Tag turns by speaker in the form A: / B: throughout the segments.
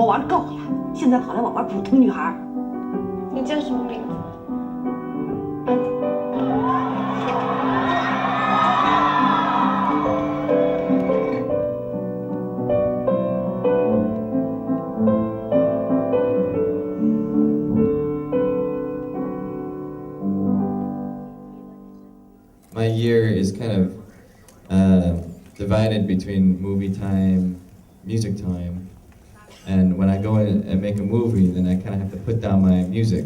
A: 魔玩够了，现在跑来玩普通女孩。
B: 你叫什么名字
C: ？My year is kind of divided between movie time, music time, and when I go in and make a movie, then I kind of have to put down my music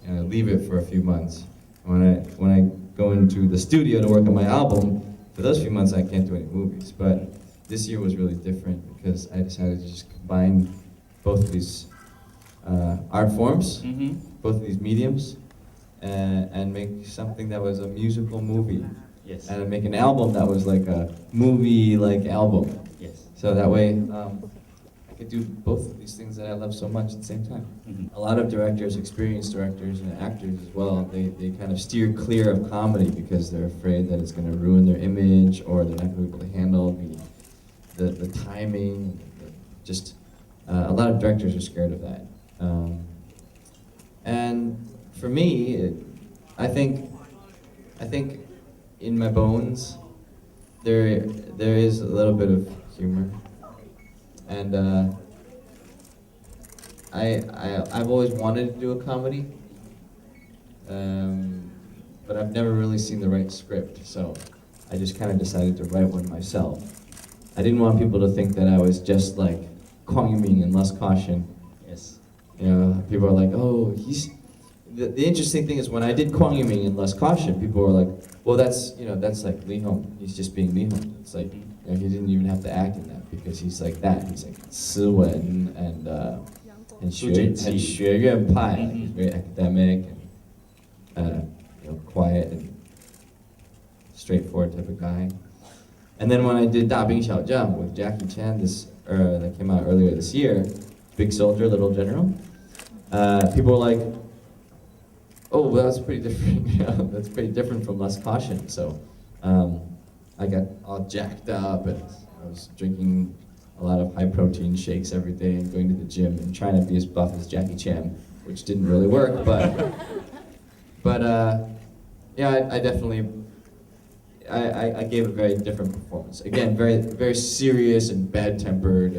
C: and leave it for a few months. When I go into the studio to work on my album, for those few months I can't do any movies. But this year was really different because I decided to just combine both of these art forms, both of these mediums, and make something that was a musical movie.
D: Yes.
C: And make an album that was like a movie-like album.
D: Yes.
C: So that way, I could do both of these things that I love so much at the same time. A lot of directors, experienced directors and actors as well, they kind of steer clear of comedy because they're afraid that it's going to ruin their image or they're not going to be able to handle the timing. Just a lot of directors are scared of that. And for me, I think in my bones, there is a little bit of humor, and I've always wanted to do a comedy, but I've never really seen the right script, so I just kind of decided to write one myself. I didn't want people to think that I was just like Kwang Yiming and Lust Caution.
D: Yes.
C: You know, people are like, oh, he's. The interesting thing is when I did Kwang Yiming and Lust Caution, people were like, well, that's like Leehom. He's just being Leehom. It's like, you know, he didn't even have to act in that because he's like that. He's like 斯文and 学院派. He's very academic and you know, quiet and straightforward type of guy. And then when I did 大兵小将 with Jackie Chan, that came out earlier this year, Big Soldier, Little General, people were like, oh, well, that's pretty different. You know, that's pretty different from Lust Caution. So I got all jacked up and I was drinking a lot of high protein shakes every day and going to the gym and trying to be as buff as Jackie Chan, which didn't really work. But yeah, I definitely I gave a very different performance. Again, very very serious and bad-tempered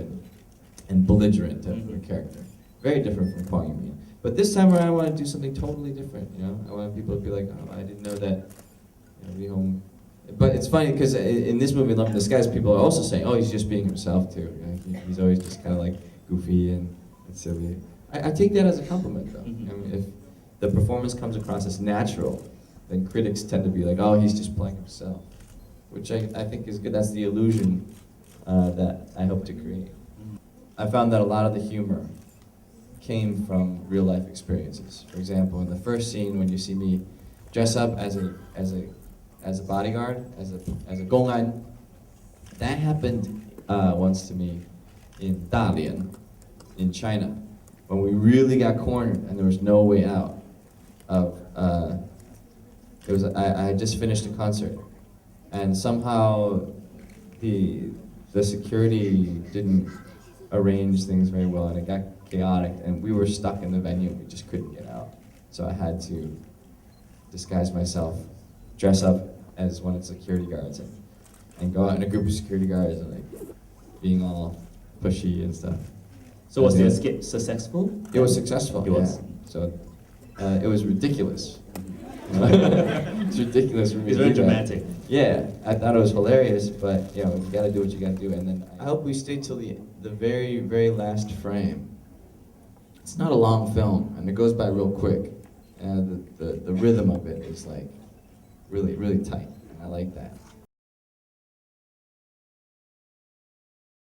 C: and belligerent type of a character. Very different from Kwang Yiming. But this time around, I want to do something totally different. You know, I want people to be like, oh, I didn't know that. You know, Leehom. But it's funny because in this movie, Love in Disguise, people are also saying, oh, he's just being himself too. You know, he's always just kind of like goofy and silly. I take that as a compliment, though. I mean, if the performance comes across as natural, then critics tend to be like, oh, he's just playing himself, which I think is good. That's the illusion that I hope to create. I found that a lot of the humor came from real life experiences. For example, in the first scene when you see me dress up as a bodyguard, as a gong'an, that happened once to me in Dalian, in China, when we really got cornered and there was no way out. I had just finished a concert, and somehow the security didn't arrange things very well, and it got chaotic, and we were stuck in the venue. We just couldn't get out, so I had to disguise myself, dress up as one of the security guards, and go out in a group of security guards and like being all pushy and stuff.
D: So was the escape successful?
C: It was successful.
D: It was.
C: Yeah. So it was ridiculous. It's ridiculous for me.
D: It's very dramatic.
C: Yeah, I thought it was hilarious, but you know, you gotta do what you gotta do. And then I hope we stay till the very, very last frame. It's not a long film, and it goes by real quick. And the rhythm of it is like really, really tight, and I like that.